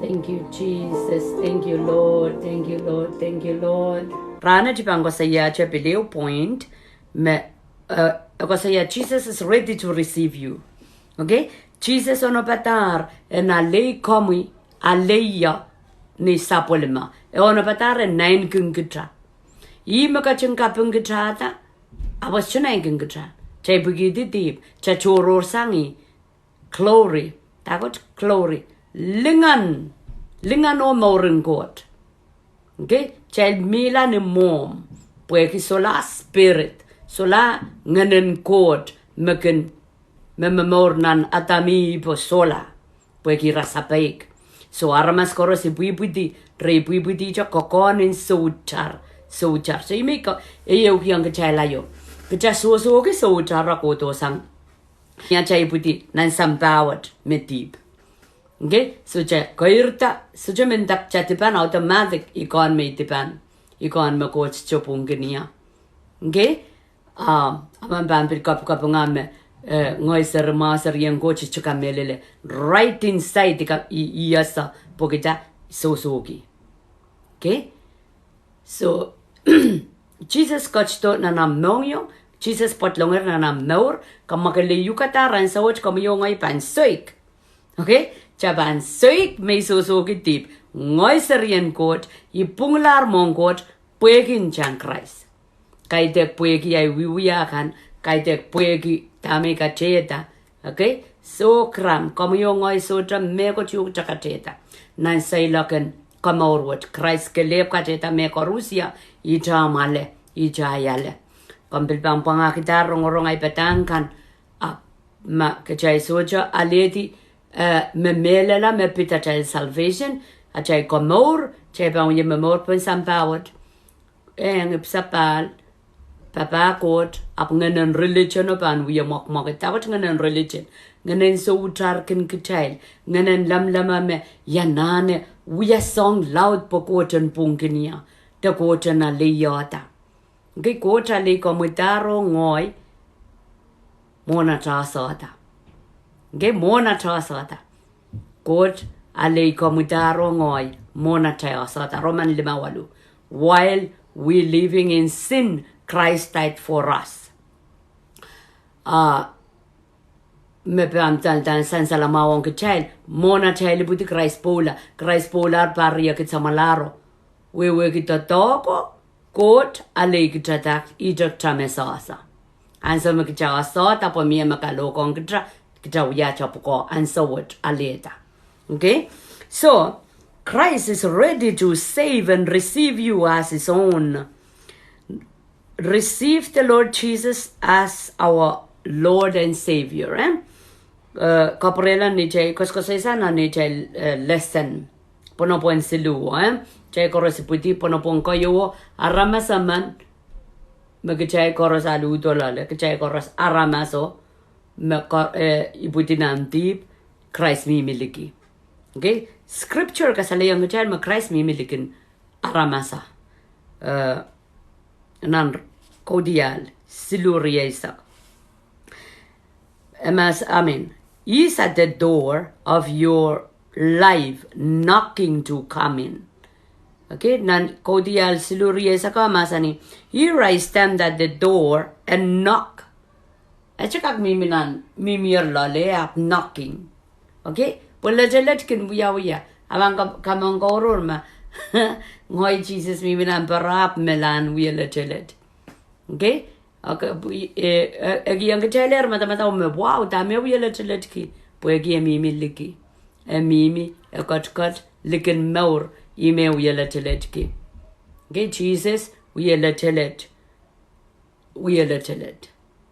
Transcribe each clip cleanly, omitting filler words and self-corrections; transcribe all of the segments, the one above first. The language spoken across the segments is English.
Thank you, Jesus. Thank you, Lord. Thank you, Lord. Thank you, Lord. Rana tibango saya chapeleo point. Jesus is ready to receive you. Okay? Jesus Onopadahr en alei Komwi aleia ni Sapwelime. Onopadahr en 9 gungitra. I makachunga pungitrata. I was chunai gungitra. Chay bugidi deep. Cha choror sangi. Glory. Tagot glory. Lingan o moringgot. Okay? Chay mila ni mom. Pueki sola spirit. Sola nganen kot. Mekin memornan atami po sola. Pueki rasapaik. So aramas koro si buibudi. Re buibudi jo kokonin sochar. So you make a young child. Kecah so ke sochar ako to sang. Nya chay puti nan sambawat metip. Okay, so chay kairta so chay mendak chatipan automatic ikon me tipan. Ikon me coach chopung genia. Okay? Aman pampir kap ngame ngoy ser master yang coach chukamelele right inside the iyasa pokita sosogi. Okay? So Jesus kachto na namnongyo Jesus pot longer na namnor kamakale yukata ransawach kamayo ngay pansoik. Okay? Chaban soik may sosogi tip ngoy serian kot ipunglar mongkot puegin chan Christ. Kaitek puegi ay wiwiyakan kaitek puegi tame kacheta. Okay? So kram kamayo ngoy sotra meko chuk chakacheta. Nan say loken kamorwat Christ kelep kacheta meko Rusia ija male ija yale. Kampil pang pangakita rong ay patangkan ma kachay soja aleti me melela me pita chay salvation achay komor chay pang ye memor pun sampawat sapal papa kot ap nganen religion opan wiya mok tawat nganen religion nganen so utar kin kachay nganen lam me yanane wiya song loud pokoten pungkinia te koten na leyata. Cái cố trả lý có một ta rô ngồi mona trả sợ ta. Cái mona trả sợ ta. Cố trả lý có một ta rô ngồi mona trả sợ ta. Roman 5 walu. While we living in sin, Christ died for us. Me pam tan san salamawang ke child mona child buti Christ polar paria ke samalaro. We kita toko Kot alay kita idok chamesasa. Anso makita sa tapo miya makalokong kita uya chapuko and so what aleta. Okay? So Christ is ready to save and receive you as his own. Receive the Lord Jesus as our Lord and Savior. Kaprela ni chay koskosesa na ni chay lesson. Pono po en silu. Chay koros puti pono pong kayo aramasaman magchay koros aluto lale chay koros aramaso iputi nantip Christ mimiliki. Okay? Scripture kasali yung chay Christ mimilikin aramasa nan kodial siluriesa. Amen. He's at the door of your life knocking to come in. Okay, nan kodial siluria saka masani. Here I stand at the door and knock. Achakak mimir lale ap knocking. Okay, wala jalet kin wiya. Abang kamang koror ma. Ngoy Jesus miminan parap melan wiya jalet. Okay, agi ang jaler mata me wow dami wiya jalet ki. Puegi mimiliki. Mimi kat likin maur. Ime uyala teletki. Okay, Jesus, uyala telet.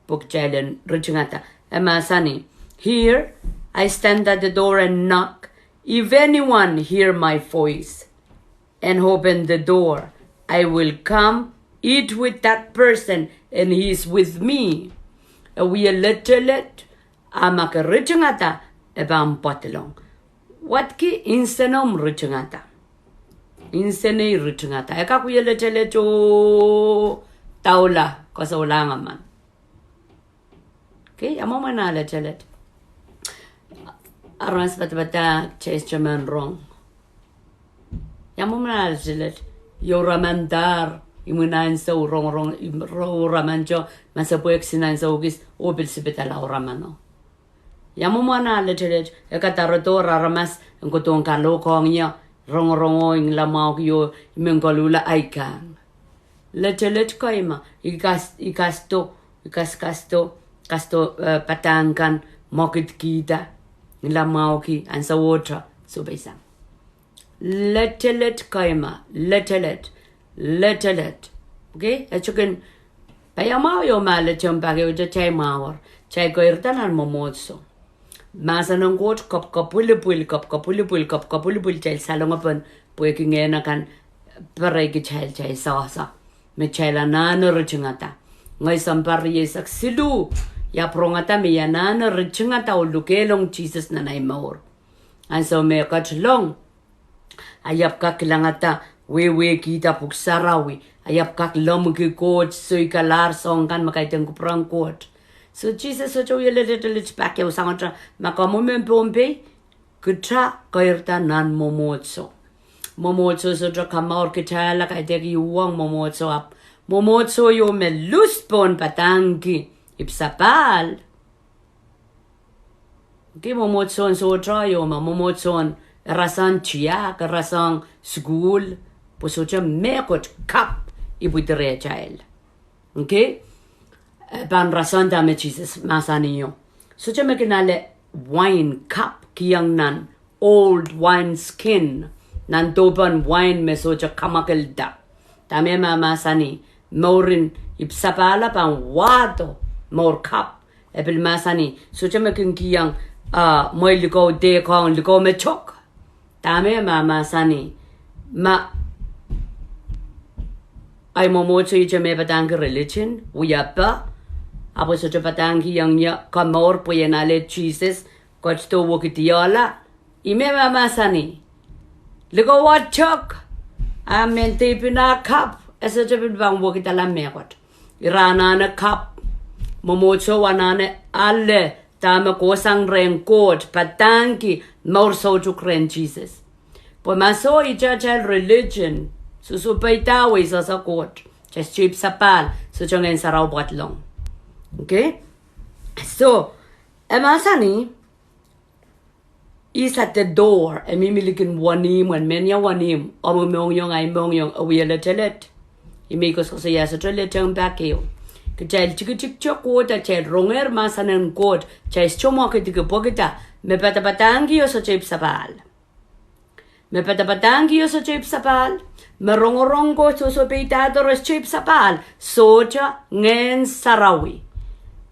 Book jalen richingata. Emasani. Here I stand at the door and knock. If anyone hear my voice and open the door, I will come eat with that person and he is with me. Uyala telet. Amaka richingata ebam potelong. What ki insanom richingata? Insane richingata. Eka kuyele chele cho taula kosa ulanga man. Okay, amo manala chelet. Armas bata chase chaman wrong. Yamumna zilet. Yoramandar. Imunan sa urong ramanjo. Masapuek sinan sa ugis. Obil sibitala oramano. Yamumana letelet. Ekataroto raramas. Ang kutong kalokong niya. Rongo ing lamau yo. Imengkolula aikan. Letelet kaima. Ikasto patangkan. Mokit kita. Lamau ki. Ansa water. So besang. Letelet kaima. Letelet. Okay? Echukin. Payamao yo maletum pagi uja chay mawar. Chay ko irtanan momotso. Masa nang kot kapulipul chay salongapan. Puwe ki ngena kan paray ki chay sasa. Me chay la nana ruchingata. Ngay sampari yesak silu. Ya prongata me ya nana ruchingata o lukelong Jesus na naimawar. And so me kachlong. Ayap kakilangata. We kita puksarawi. Ayap kak lom ki kot. Soy kalar song kan makaitang kuprang kot. So Jesus so choy little back yo sangotra. Makamumen pompe. Kutra kairta nan momotso. Momotso so tra kamar kitala kaitegi uwang momotso ap. Momotso yo me luspon patangi. Ipsapal. Okay, momotso so tra yo ma momotso rasan chiak, rasan school. Posocha mekot kap ibutere child. Okay? Ban rasan dame Jesus masaniyo. Socha mekinale wine cup kiyang nan old wine skin nan doban wine me socha kamakelda. Dame masani morin ipsapala pan wato more cup epil masani socha mekin kiyang moy liko de kong liko me chok. Dame masani ma ay momotso ija me batang religion uyapa apo so batang yang ya kamor puyenale Jesus kosto wokitiola ime masani ligo wachok amen tipina cup esa jabin bang wokitala mekot irana na cup momotso wanane alle tama kosang renkot patangi mor so kren Jesus po maso ija chal religion susupaitawi sa sakot. Just chip sapal. So chongen saraw batlong. Okay? So, emasani is at the door. Emimilikin wanim when menya wanim. Omumyong ay mongyong awiyaletelet. Imikos ko saya sa treletang bakyo. Kachal chik ko ta chal ronger masanan kot. Chais chomokitikipokita. Me patapatangi o sa chip sapal. Me patapatangi o sa chip sapal. Merongorongo susupeitadoros chip sapal. Soja ngen sarawi.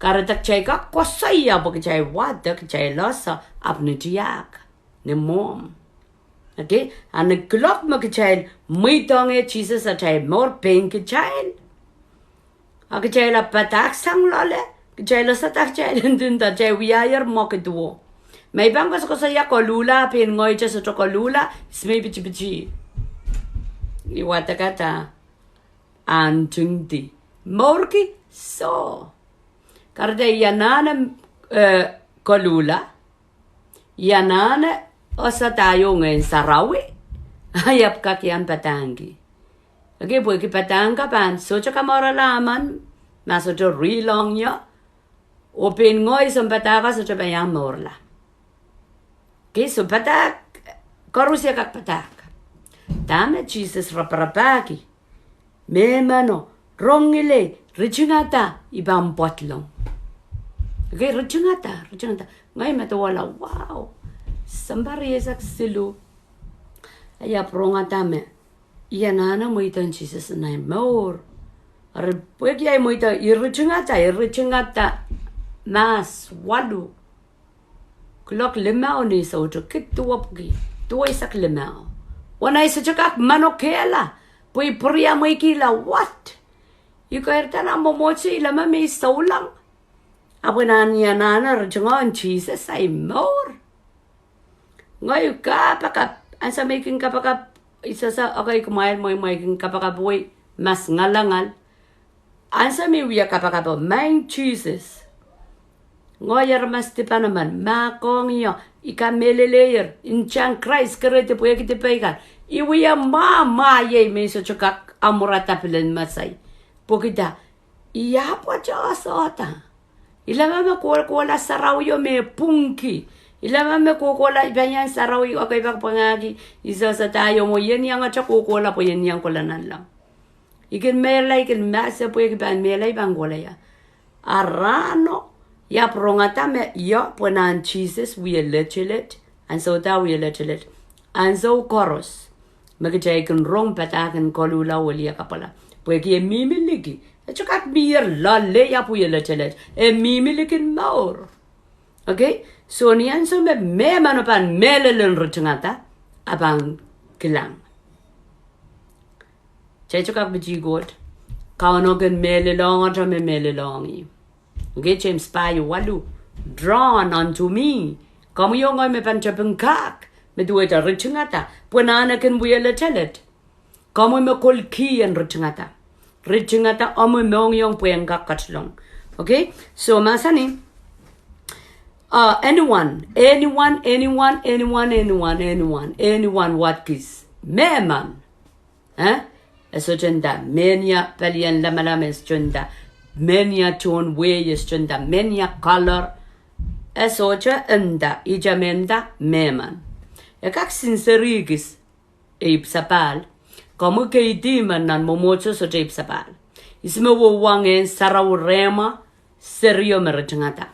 Karatak chay ka kosaya baka chay wadak chay losa apnitiyak. Ni mom. Okay? And the clock makachay muitong Jesus a chay more pink chay. Akachay la patak sang lole. Kachay la satak chay lindinta chay wiyayar mokiduo. May bangkas ko saya kolula pin ngoy chay sa kolula. Smay pichi. Iwatakata anjungdi morki so karde yanana kolula yanana osatayo ngen sarawi ayap kakyan patangi okay boy ki patanga pan so cha kamara laman maso to rilong nya open ngoy som pataka so cha bayang morla okay so patak korusya kak patak Dame Jesus raparapaki. Me mano, rongile, richingata, ibang botlong. Okay, richingata. Ngay matawala, wow. Sambari esak silu. Aya prongata me. Iyanana mo itang Jesus na more. Aripwek yay mo itang irichingata. Mas, walu. Kulok limao ni sa ucho, kituwapki. Tuwa isak limao. Wana isa chakak manokela. Pui priya Wiahkihla, what? Iko ertana momotsi ilama me saulang. Apo nanya nana rajungan Jesus ay more. Ngayon kapakap. Ansa making kapakap. Isa sa okay kumain mo making kapakap boy. Mas ngalangal. Ansa may wiya kapakap. Main Jesus. Ngoyar mas tipa naman. Makong iyo. Ika meleleyer. Inchang Christ karete puya kitipaikan. Iwiya ma ye me so chokak amurata pilen masay. Pokita, iya po sota. Ilama kola sarawi me punki. Ilama me kola ibanyan sarawi o kay pangagi. Isa sa tayo mo yen yang at kola po yen yang kola lang. Ikin melay ikin masa po ikin melay bangola ya. Arano ya prongata me ya ponan Jesus we lechelet and so ta we lechelet and so chorus. Magkajay kan rong patakan kolula walia kapala. Pwede mimiliki. Chukat mir lalle ya puya lechelet. Mimilikin maur. Okay? So niyan so me manopan melelen ruchangata abang kilang. Chay chukat bijigot. Kaunogan melelong at me melelongi. Okay, James Payo walu. Drawn unto me. Kamu yung me panchapeng kak. Me duweta ruchangata. Punana kan buya lechelet. Kamu me kolki and ruchangata. Richingata omu mong yung puyang kakatlong. Okay? So masani anyone what kis meman. Eso jenda menya palian lamalames jenda menya tone way is jenda menya color eso ja enda ijamenda meman. Ekak sincerigis sapal. Kamu kaiti manan momocho so jape sapal. Isme wo wangen sarau rema serio merchangata.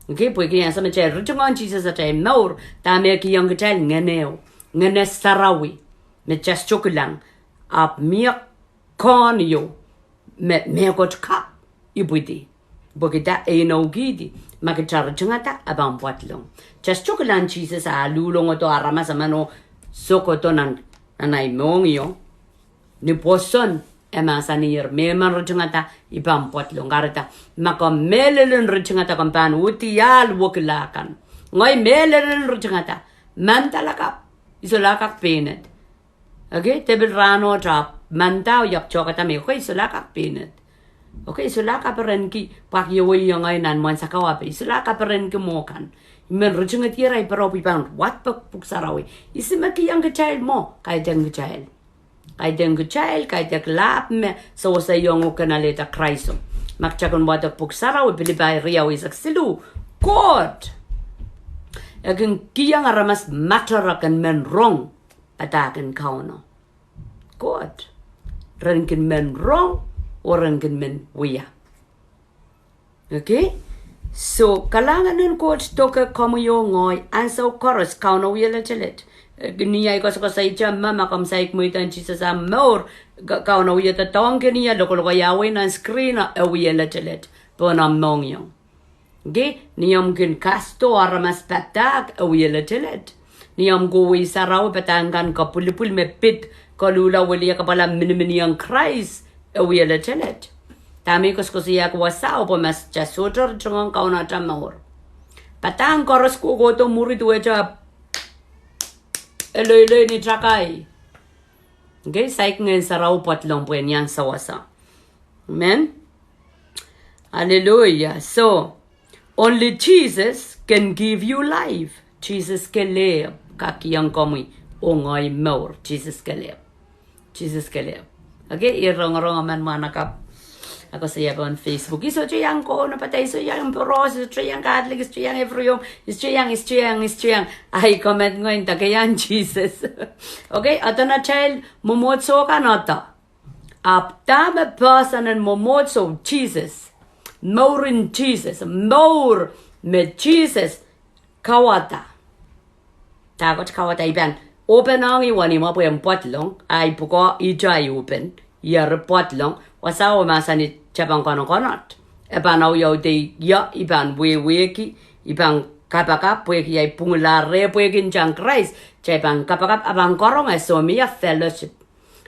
Okay, porque yan sa meche ruchangan Jesus sa chay maur tame ki yang kachal nganeo ngane sarawi me chas chokulang ap miak konyo me kot kap ibuti. Porque da no gidi makachar changata abang puatlong. Chas chokulang Jesus a lulong to arama sa mano sokoto nan nanay mongyo. Ni poson emasanir meman ruchangata ibang potlong garata maka melelen ruchangata kampan utial wokilakan ngoy melelen ruchangata mantalakap isolakak penet. Okay, tebil rano trap mantao yak chokata me koy isolakak penet. Okay, isolakap renki pak yoy ngay nan man sakawape isolakap renki mokan men ruchangati ray pero pipang wat puksarawi isimaki yang child mo kay jang child. Kay deng child, kay dek lap me, so sa yung kanalita Kristo. Makchakon mo ito puksara, o pilipay riyaw isak silu. God! Aging kiyang aramas matarakan men wrong, patakan kauno. God! Rankin men wrong, o rankin men wiya. Okay? So, kalangan ng God, toka kamu yung ngoy, ansaw chorus, kauno wiya lechelet. Niya ko sa ija mama kam saik mo itan Jesus sa maur kau na uya tatawang kaniya lokol ko yawe na screen na uya lechelet po na mongyong. Okay, niyam kin kasto aramas patak uya lechelet. Niyam go wi saraw patangan ka pulipul me pit kalula wali ka pala miniminiang Christ uya lechelet. Tami ko siya ko wasao po mas chasotor chungang kau na tamaur. Patang koros ko go to murid weja Eloy ni trakay. Okay, saik ngayon sa raw patlong po yan sa wasa. Amen? Hallelujah. So, only Jesus can give you life. Jesus keleb. Kakiyang Komwi. Ungay maur. Jesus keleb. Jesus keleb. Okay, irong-rong man manakap. Ako saya on Facebook. Iso chiyang ko na patay so yang poros, iso chiyang Catholic, iso chiyang Ephraim, iso chiyang. Ay comment ngayon tagayan Jesus. Okay, ato na child momotso ka nata. Apta me person and momotso Jesus. More in Jesus. More me Jesus kawata. Takot kawata iban. Open ang iwan mo po yung potlong. Ay puko ijay open. Yar potlong. Wasawa masani chapang konot. Ebanaw yaw de ya iban weki ibang kapakap pweki ay pungulare pweki jang Christ. Chapang kapakap abang korong so mia fellowship.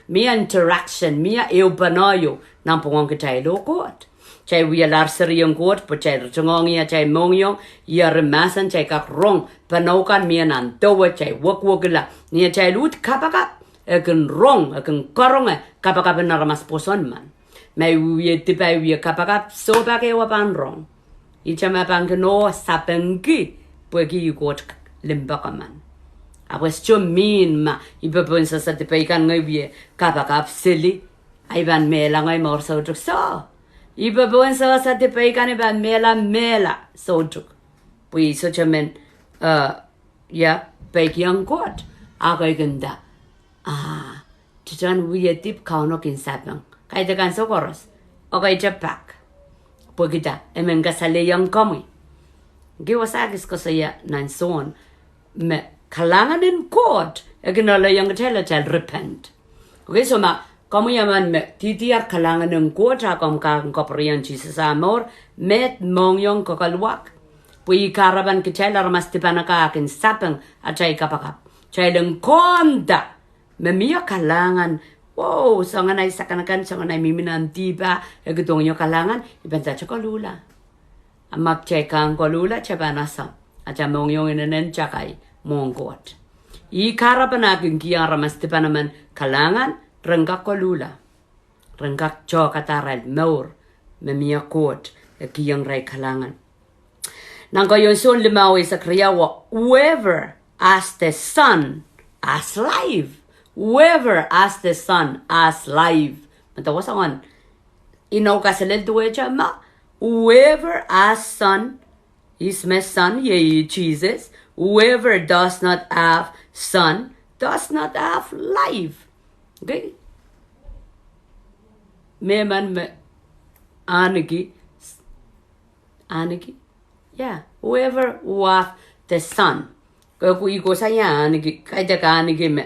Mia interaction, mia eubanayo ng pungong kitay lokot. Chay wialar seriyong kot po chay rutungong ya chay mongyong ya remasan chay kakrong panaukan mia nan towa chay wakwagla niya chay lut kapakap akan rong akan korong kapakap na ramas poson man. May wiya tipay wiya kapakap so bagay wapan rong. Ichama pang no sapengki pwegi yugot limba ka man. I was so mean ma ibabon sa tipekan ngayon kapakap silly ay ban mela ngay more sojuk so ibabon sa tipekan iban mela sojuk pui so chamen ya pekyang kot ako'y ganda tijan wiye tip kauno kinsapang kaya tekan sokoros okay japak pugida emen kasale yang Komwi giwasagis ko saya nan son me kalangan in court eginala yang tell repent okay so ma Komwi yaman me titiar kalangan in court akom kang koprian Jesus amor met mongyong kokalwak pui karaban kitela mas tipanaka akin sapang achay kapakap chay lang konda memia kalangan wow sanganay sakanakan sanganay miminan tiba egitong yo kalangan ibenta chokolula amak chay kang kolula chabanasa acha mongyong inanen chakay mongkot I karaban akin kiyara mas tipanaman kalangan renggak kolula renggak chokataral maur memia kot kiyang ray kalangan nangko yon son limawi sa kriyawa whoever as the son as life whoever as the son as life matawas on inaw kasalil tuwe ma whoever as son is my son ye Jesus whoever does not have son does not have life okay me man me aniki yeah whoever was the son ko iko saya aniki kaja ka aniki me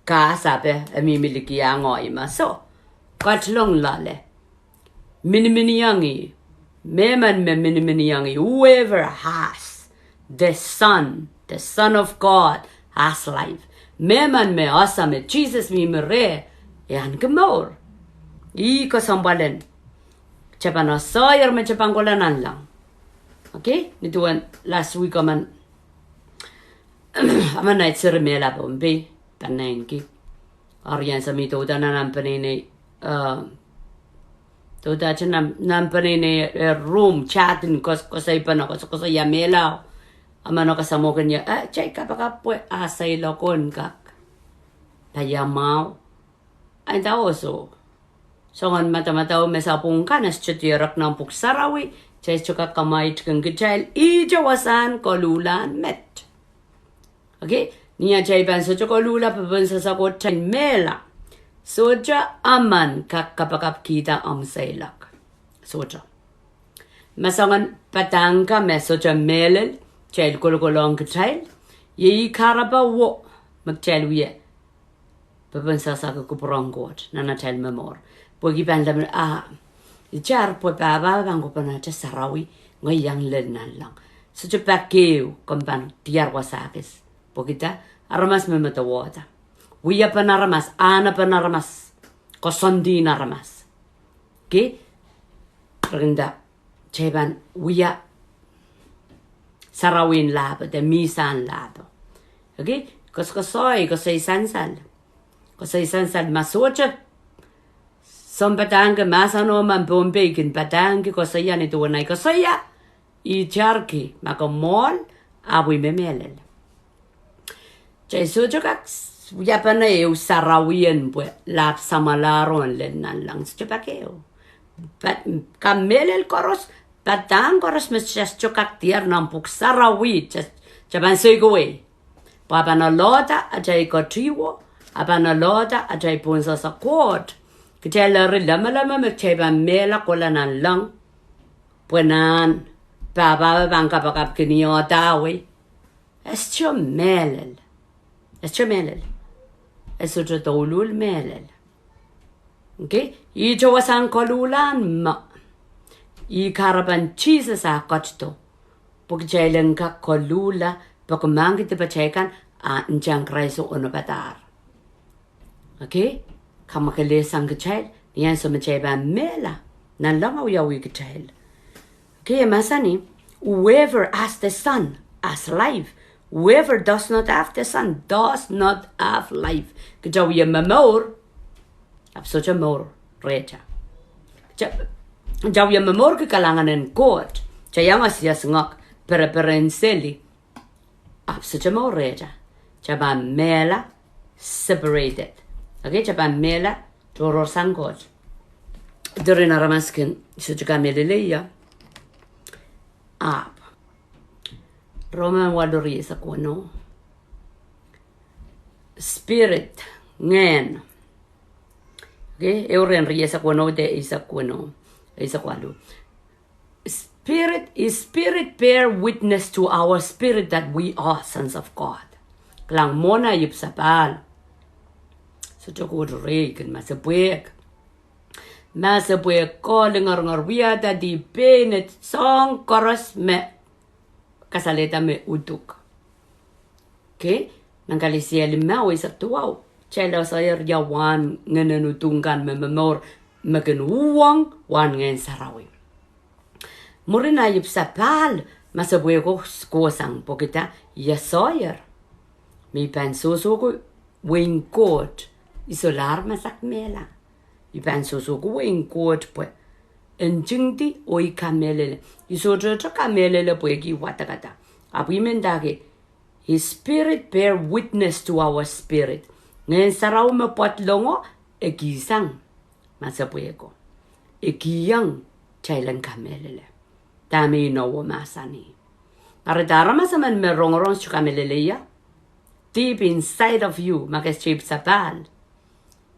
ka sabe amimiliki angoi ma so katlong lale mini yangi me man me mini yangi whoever has the son of God has life me man me asame Jesus mi mere yan gemor I ko sambalen chapano soyer me chapangolanan lang okay nituan last week aman night seremela bombe panenki aryan sa mi toda na nampanene toda chan nampanene room chatin kosay pana kosay yamela amano kasamo kanya chay kapakapwe asay lokon kak payamaw ay daoso songan mata-mata mesapung kanas chutirak ng puksarawi chay chuka kamay chukang gichail ijawasan kolulan met okay niya chay ban so chokolula pabansa sa ko chay mela soja aman kapakap kita saylak soja masangan patangka me soja melel chay kolkolong gichail yi karaba wo magchail wiye pabansa sa ko kupronggot nana chay memor Pagi pandang jar po baba bang ko pana sarawi ngayang lenan lang secepat keu kompan tiar wasakis pokita aramas memetawata wiya panaramas ana panaramas kosondi naramas ke renda ceban wiya sarawin labo de misan labo okay kosay sansal masocha Som patanga masano man bombekin patanga kosaya ni tuwanay kosaya I charki makomol awi memelel. Chay sujokak yapana sarawian pwe lap samalaron lenan lang chapakeo. Pat kamelel koros patang koros mes chokak tiar nampuk sarawi chaban segowe. Papana lota ajay kotriwo apana lota ajay punsa sa court. Kitela lama me cheba mela kolanan lang puenan baba bangka bakap kinio dawi escho melel eso tolul melel okay I jowasan kolulan ma I karaban Jesus a kotto pugjelen ka kolula pagmangi te pachekan a njang kraiso Onopadahr okay kamakale sang child yan so macheba mela nan lang yawi child okay masani whoever has the son has life whoever does not have the son does not have life kajawi mamor absocha mor recha jawi mamor ke kalangan en court chayang asia ngak perenseli absocha mor recha Chaban mela separated. Okay, chaban mela toror sangkot. During aramaskin sujuka meleleya up. Roman wadori sa kuno. Spirit ngen. Okay, euren ria sa kuno de isa kuno. Isa kwalu. Spirit bear witness to our spirit that we are sons of God. Klang mona yip sapal. So choko re kan masabuek. Masabuek ko lengar wiada di penet song chorus me kasaleta me utuk. Okay? Nangkalisia lima isa tuaw. Chela sayar yawan ngenenutungkan memor makin uwang wan ngen sarawi. Murina yip sapal masabueko skosang pokita yasoyer. Mi penso ko wing court isolar masak mela. Mi penso ko wing court pues enjingti oi kamelele. Isotra kamelele poeki watakata. Apimendage his spirit bear witness to our spirit. Ngen saraw me potlongo ekisang masabueko. Ekiyang chailan kamelele. Dami no masani. Aritara masaman me rongoron chukameleleya. Deep inside of you, makeschip sapal.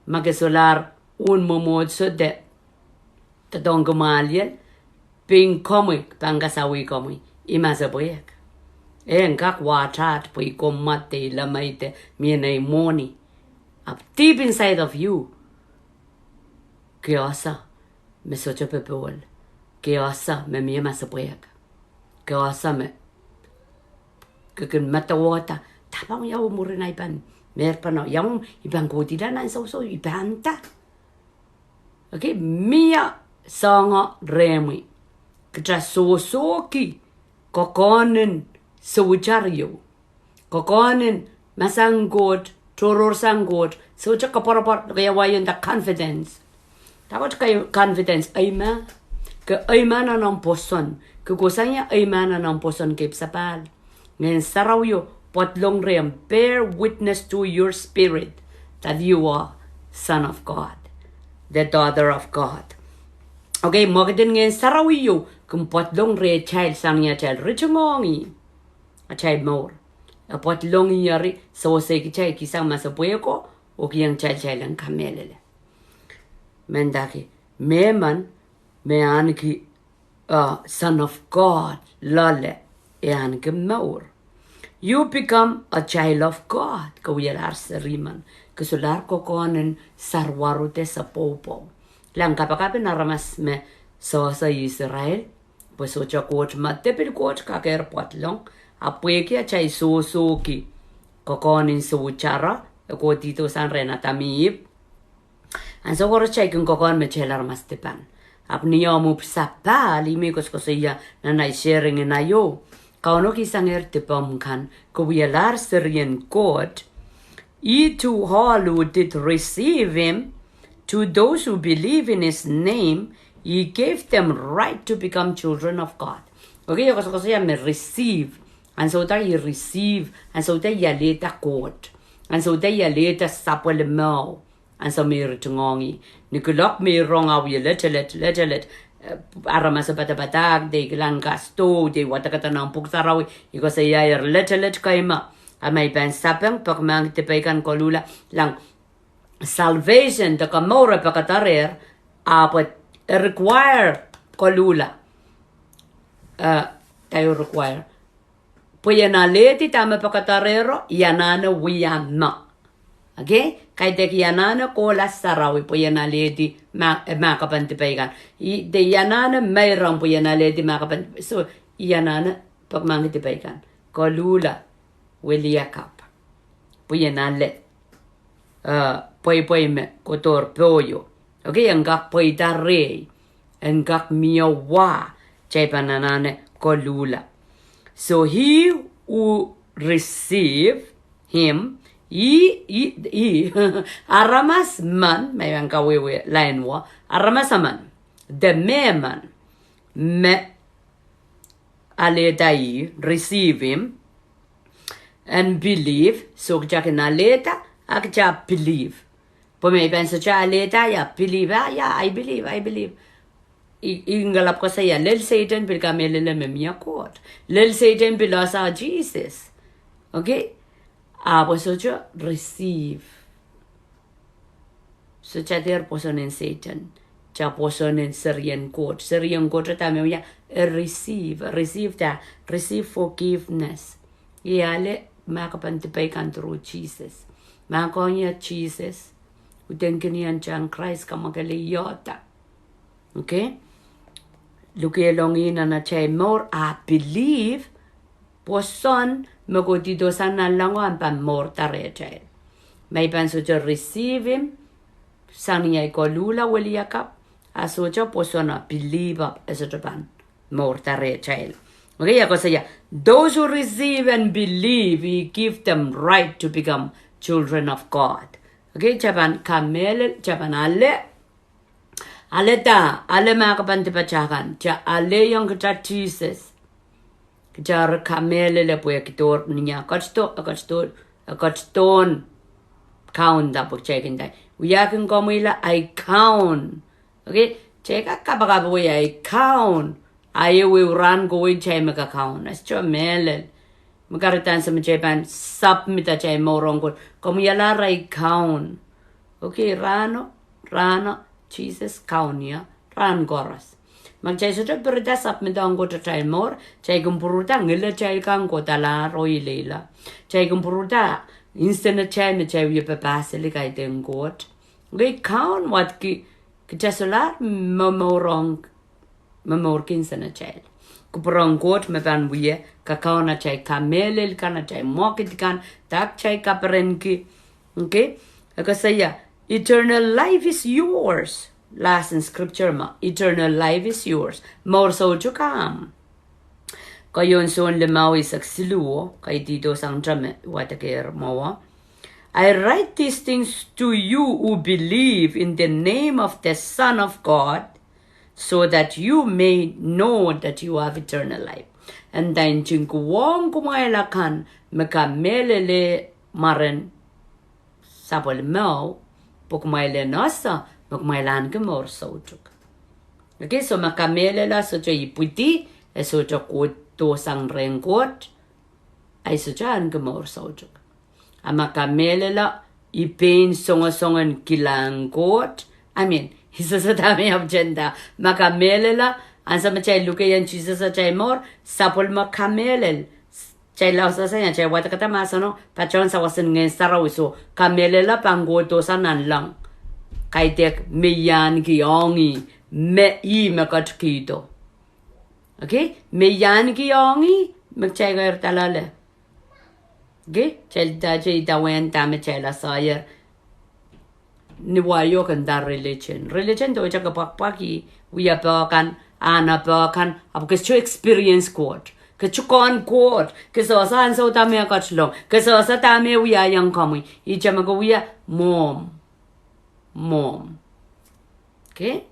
Makesolar un momod so de. Tadong gumaliel. Ping Komwi, pangasawi Komwi. Imasaboyek. Kak watat pui komate lamaite miene moni. Up deep inside of you. Kiosa. Me socho pepol. Kiosa me mie masaboyek. Kiosa me. Kakin matawata. Tapang yaw mo rin na iban. Merpa na. Yaw ibang kutila na so ibanta. Okay. Mia sanga remi. Kitra sosoki. Kokonin suwicharyo. Kokonin masanggot. Toror sanggot. So chaka parapar. Kaya wayon da confidence. Tapos kayo confidence. Ay ma. Ka ay ma na ng poson. Kukusanya ay ma na ng poson kip sapal. Ngayon sarawyo. Potlong rem, bear witness to your spirit that you are son of God, the daughter of God. Okay, magadan ngayon sarawiyo kung potlong re child sang niya child richongongi a child more. A potlong yari so say ki child kisang masabuyo ko o kiyang child ang kamelele. Mendaki, meman mean ki son of God lale ean ki more. You become a child of God. Kawiyalar sa riman. Kasular ko konen sarwarute sa popo. Lang kapakapin naramas me so sa Israel. Pues ocho coach matepil coach kaker potlong. Apueki a chay susuki. Kokonin sa uchara. Ako dito san renatamib. Ang so koro chay kung kokon me chelar mastepan. Apniyo mo sapal. Imikos ko siya na naisharing na yo. Kauno kisanger tipamkan kuwialar Syrian court. To all who did receive him, to those who believe in his name, he gave them right to become children of God. Okay, kasi me receive. And so that you receive, and so that you later court. And so that you later Sapwelime. And so me ritungongi. Nikulok me wrong awi let. Arama sa bata-batag, de ilang gasto, de watakata ng puksarawi, iko sa yayar let kaima. Amay ban sapang, pagmang tipaykan kolula, lang salvation, da kamora pakatarer, apat require kolula. Tayo require. Puyanaleti tama pakatarero, yanana wiyama. Okay? Kaya dek yanana kola sarawi po yanaledi makapantipaykan. De yanana mayroon po yanaledi makapantipaykan. So, yanana pagmangitipaykan. Kolula, wiliyakap. Po yanale. Poy me, kotor poyo. Okay? Angak poy darey. Angak miyawa. Chay pananane kolula. So, he who receive him, aramas man, may ang kawiwi lain wa, aramas man, the man, me aletai receive him, and believe. So kja kina leta, akja believe. Pome penso cha leta ya believe. Yeah, I believe. Ingalap ko saya, lel Satan bil kamelele memia kot. Lel Satan bilasa Jesus. Okay? Apo so cha receive. So cha der posonen Satan. Cha posonen Syrian kot. Syrian kot ta memia receive ta. Receive forgiveness. Yale makapantipai kan through Jesus. Makonya Jesus. Utenkinian chan Christ kamakale yota. Okay? Look along in and I more I believe poson magodido sana lango ampan more tare child. May pan soja receive him sania kolula weliaka asoja posona believe up as a pan more tare child. Okay, I say those who receive and believe, we give them right to become children of God. Okay, Japan kamel Japan ale mga kapantipatsakan, ja ale yung kita Jesus. Jar kamele le puya kitor niya, katston, count da po checking day. Wiahkihla Komwi I count. Okay, check a kapakabuya, I count. I will run going chay maka count. That's cho mele. Magkaritan sa Japan, submit a chay morong ko. Komwi I count. Okay, rano. Jesus kaunia ran goras magchay sudah berdas up medang go to try more chay kumpuruta ngila chay kang ko tala roi lela chay kumpuruta instant chay me chay wi papasili kay den got we count what ki jasolar mamorong mamorkin sana chay kupurong got me ban wi ka kauna chay kamelel kana chay mokit kan tak chay kaperenki okay ako saya eternal life is yours. Last in scripture ma. Eternal life is yours. More so to come. Kayon son lemao isak siluo. Kay dito sang drame. Watakir mawa. I write these things to you who believe in the name of the Son of God, so that you may know that you have eternal life. And then chinkuwong kumailakan mekamelele maren Sapwelime pokmaile nasa pokmailan ke mor sojuk. Okay, so makamele la sojo iputi e sojo kuto sang rengkot ay sojo an ke mor sojuk. Amakamele la ipain songon kilangkot. I mean, isa sa dami agenda. Makamele la ansa machay luke yan Jesus sa chay mor Sapwelime kamelel. Chay lao sa saya chay wata kata masano pachon sa wasan ngayon saraw so kamelela panggoto sa nanlang kay tek meyan giyongi me I makatkito. Okay, meyan giyongi magchay gayer talale. Okay, chay da wen tame chay la sayer ni wayo kan dar religion do cha kapakpaki wiyapakan anapakan apkes cho experience quote. Kechukon court, kesosa and so tame a kachlong, kesosa tame we are young Komwi, each amago we are mom. Okay?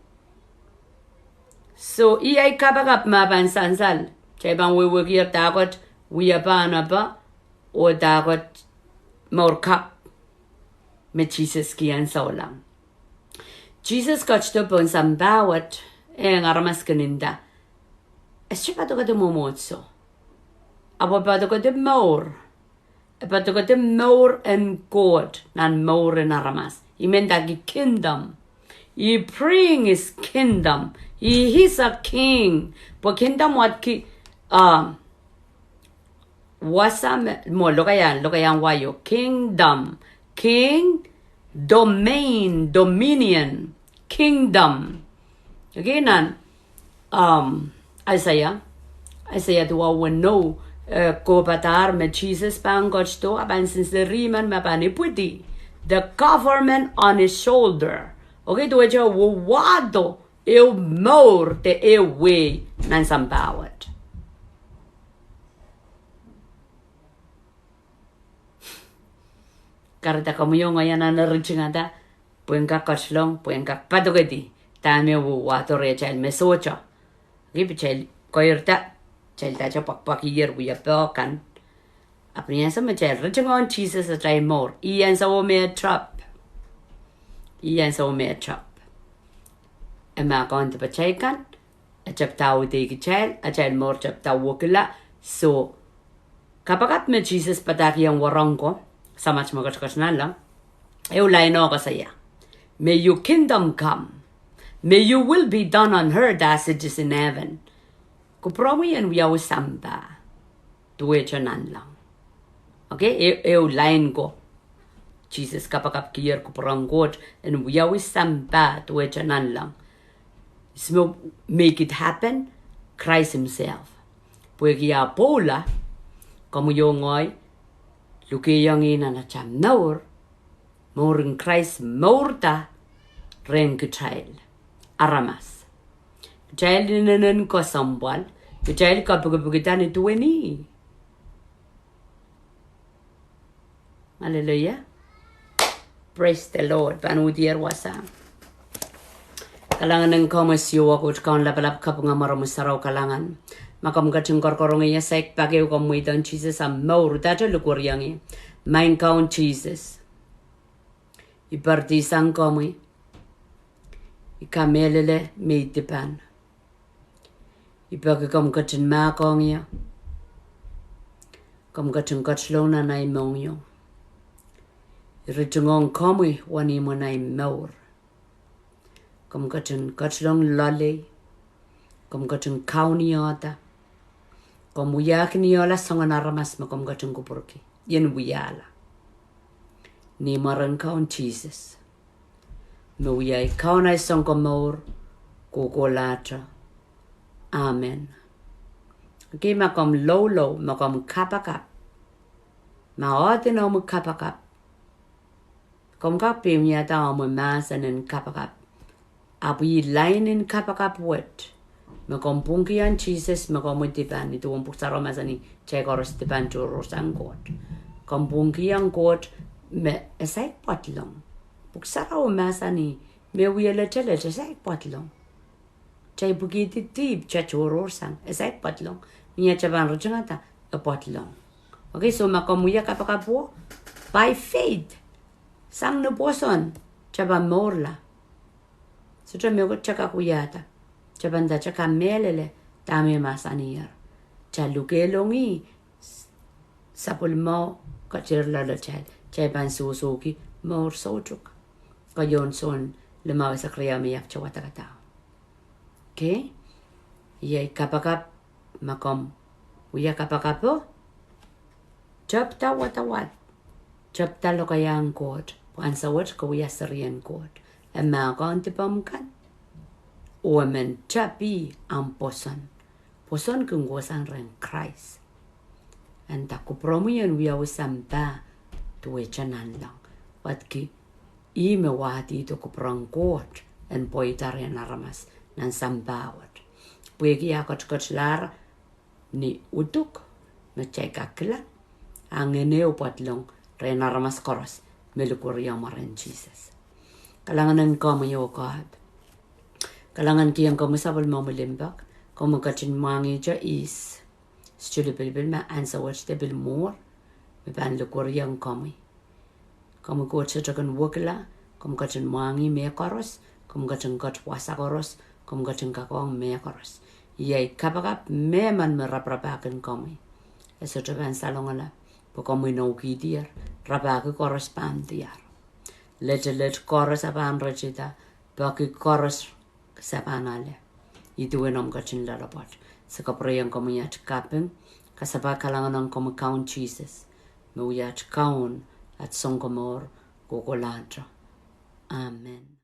So, I kabagap maban sansal, Chaban we will give dagot, we are banaba, or dagot more cup, me Jesus ki and so lang. Jesus coached up on some bawat, and aramascaninda. Eschapato de momotso. Apapato de more. Apato de more and God, nan more in aramas. He meant that the kingdom. He bring his kingdom. He is a king. But kingdom what ki wasam mo lokayan wayo. Kingdom. King, domain, dominion, kingdom. Okay, nan Isaiah tuwa wano Onopadahr me Jesus pangoch to aban since the riman mapani puti the government on his shoulder. Okay, to ejo wado eu more te we nan sambawat. Karta kamu yung ngayon na nariching ata puyen ka kachlong puyen ka patugadi tame wato rechel mesocha. Give child coirta child tacha pakpak year we a pokan Apni sa machel rachang Jesus a try more. Iyan sa me trap. Iyan sa me trap. Ema kon te pachaikan. A chap tau te kichel. A chel more chap tau Wiahkihla. So kapakat me Jesus pataki ang warangko. Samach magkachkashnan lang. Eulay no ka saya. May your kingdom come. May your will be done on earth as it is in heaven. Kupromi and we are samba. Tuwe chanan lang. Okay? Eulay ko. Jesus kapakap kiyer kuprangkot and we are samba tuwe chanan lang. Make it happen. Christ himself. Puegia pola. Como yo ngoy. Lukiyang ina na cham naur. Morin Christ morta ren child aramas child nenen ko sambal child ka pugitan itu ni hallelujah praise the Lord panudier wasa kalangan ng komisyo ako kan lapalap ka nga maramusaraw kalangan makam gachung korkorong iya sek pageu Komwi dan Jesus am morta to lukuriangi mein count Jesus Ipartisan Komwi. Ikamelele meitipan. Ipagkam kachin makongya. Kam kachin kachlona na imongyo. Irichungong Komwi wani mo na imor. Kam kachin kachlong lale. Kam kachin kauni ata. Kam Wiahkihla songanaramas ma kam kachin kupurki. Yen Wiahkihla. Ni maran kaun Jesus. No yai kaun ay song komor kukolatra. Amen. Okay, makom low makom kapakap. Maotin o kapakap. Kom kapim yata o masan in kapakap. Api line in kapakap wet. Makom punkian Jesus makom tipan ito ang puksaro masani chekoros tipan churos ang kot. Kom punkian kot me esai patlong puksara o masani me wiele tele esai patlong chai bugiti tip chachoror sang esai patlong nia chaban rojangata a patlong. Okay, so makomuya kapakapo by faith sang no boson chaban morla so chame go chaka kuyata chaban da chaka melele tame masanier chalukelongi Sapwelime kachirla la chal Chaipan susuki mor sojuk. Kayon son lumawa sa kriya miyak chawatakata. Okay? Yay kapakap makom. Uya kapakapo. Chapta watawat. Chapta lokayang kot. Pansawat ko uya sariyan kot. Emagon tipamkan. Omen chapi ang poson. Poson kung wasan ren Christ. Anta kupromuyan uya usamba. Tuwe chanan lang. Watki ime wati ito kuprangkot en poitarian aramas nan sambawat. Puegi akot kochlar ni utuk na chekakla angene upatlong ren aramas koros melukuriya maran Jesus. Kalangan ng Komwi o God. Kalangan kiyang kumusabal mo mulimbak kumukachin mangi ja is stulipilbil ma ansawat te bil more Mipan lukuriyang Komwi. Kamu ko chachakan Wiahkihla, kamu kachin mangi me koros, kamu kachin kat wasa koros, kamu kachin kakawang me koros. Yay kapakap me man meraprapakan Komwi. Eso chaban salongala, po Komwi no kidir, rapaka koros pantiar. Let koros apan rachita, baki koros sapanale. Itu enom kachin lalapot. Sa kaprayang Komwi at kapeng, kasaba kalangan ng Komwi count Jesus. Muyat kaun at songkomor kukulatra. Amen.